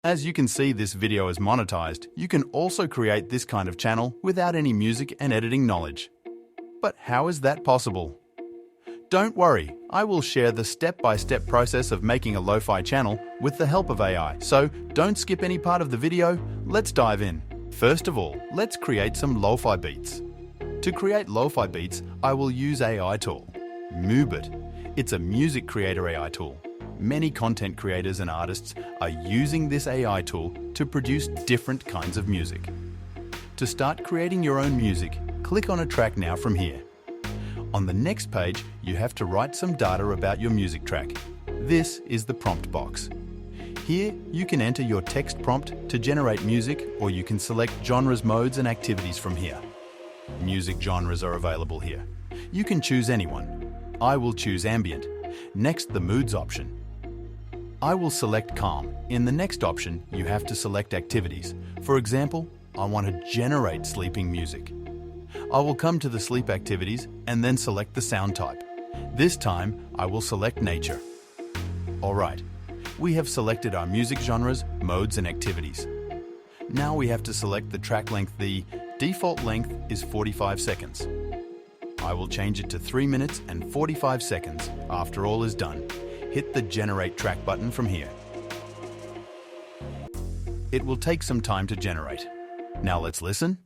As you can see, this video is monetized. You can also create this kind of channel without any music and editing knowledge. But how is that possible? Don't worry, I will share the step-by-step process of making a lo-fi channel with the help of AI, so don't skip any part of the video. Let's dive in. First of all, let's create some lo-fi beats. To create lo-fi beats, I will use AI tool, Moobit. It's a music creator AI tool. Many content creators and artists are using this AI tool to produce different kinds of music. To start creating your own music, click on a track now from here. On the next page, you have to write some data about your music track. This is the prompt box. Here, you can enter your text prompt to generate music, or you can select genres, modes, and activities from here. Music genres are available here. You can choose anyone. I will choose ambient. Next, the moods option. I will select calm. In the next option, you have to select activities. For example, I want to generate sleeping music. I will come to the sleep activities and then select the sound type. This time, I will select nature. Alright, we have selected our music genres, modes, and activities. Now we have to select the track length. The default length is 45 seconds. I will change it to 3 minutes and 45 seconds. After all is done, hit the Generate Track button from here. It will take some time to generate. Now let's listen.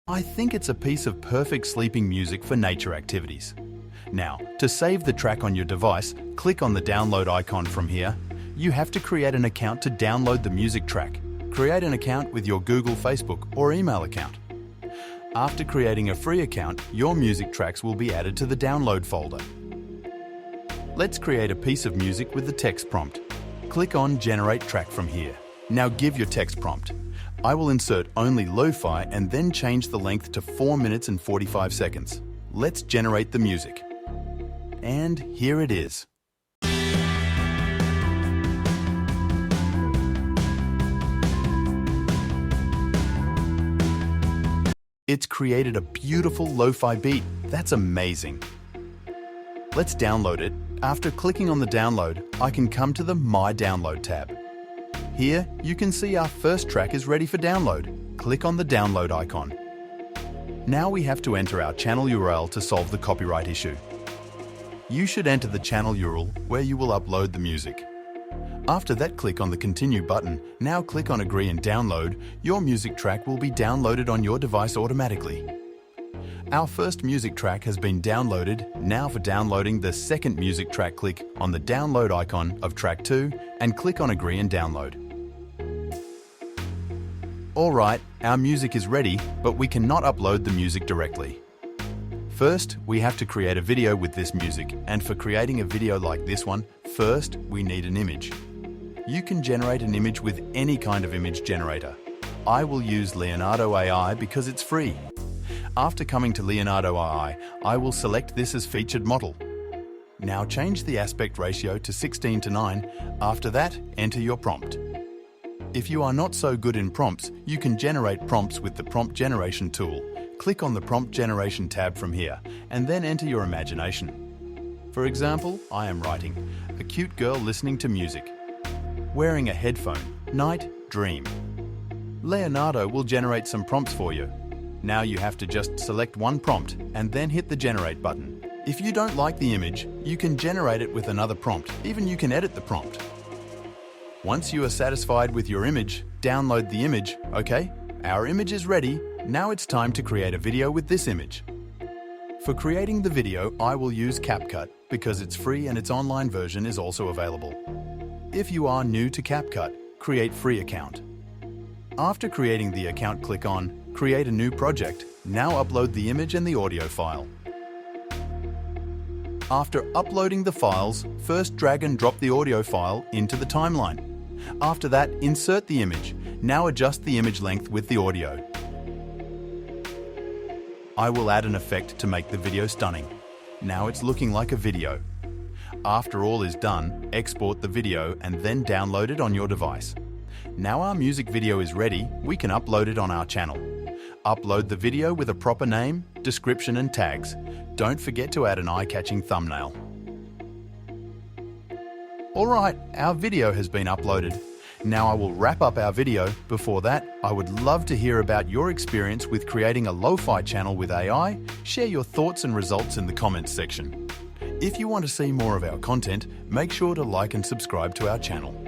I think it's a piece of perfect sleeping music for nature activities. Now, to save the track on your device, click on the download icon from here. You have to create an account to download the music track. Create an account with your Google, Facebook, or email account. After creating a free account, your music tracks will be added to the download folder. Let's create a piece of music with the text prompt. Click on Generate Track from here. Now give your text prompt. I will insert only lo-fi and then change the length to 4 minutes and 45 seconds. Let's generate the music. And here it is. It's created a beautiful lo-fi beat. That's amazing. Let's download it. After clicking on the download, I can come to the My Download tab. Here, you can see our first track is ready for download. Click on the download icon. Now we have to enter our channel URL to solve the copyright issue. You should enter the channel URL where you will upload the music. After that, click on the Continue button. Now click on Agree and Download. Your music track will be downloaded on your device automatically. Our first music track has been downloaded. Now for downloading the second music track, click on the download icon of track 2 and click on Agree and Download. Alright, our music is ready, but we cannot upload the music directly. First, we have to create a video with this music, and for creating a video like this one, first we need an image. You can generate an image with any kind of image generator. I will use Leonardo AI because it's free. After coming to Leonardo AI, I will select this as featured model. Now change the aspect ratio to 16:9. After that, enter your prompt. If you are not so good in prompts, you can generate prompts with the prompt generation tool. Click on the prompt generation tab from here and then enter your imagination. For example, I am writing, a cute girl listening to music. Wearing a headphone, night, dream. Leonardo will generate some prompts for you. Now you have to just select one prompt and then hit the Generate button. If you don't like the image, you can generate it with another prompt. Even you can edit the prompt. Once you are satisfied with your image, download the image. Okay, our image is ready. Now it's time to create a video with this image. For creating the video, I will use CapCut because it's free and its online version is also available. If you are new to CapCut, create free account. After creating the account, click on Create a new project. Now upload the image and the audio file. After uploading the files, first drag and drop the audio file into the timeline. After that, insert the image. Now adjust the image length with the audio. I will add an effect to make the video stunning. Now it's looking like a video. After all is done, export the video and then download it on your device. Now our music video is ready, we can upload it on our channel. Upload the video with a proper name, description and tags. Don't forget to add an eye-catching thumbnail. Alright, our video has been uploaded. Now I will wrap up our video. Before that, I would love to hear about your experience with creating a Lo-Fi channel with AI. Share your thoughts and results in the comments section. If you want to see more of our content, make sure to like and subscribe to our channel.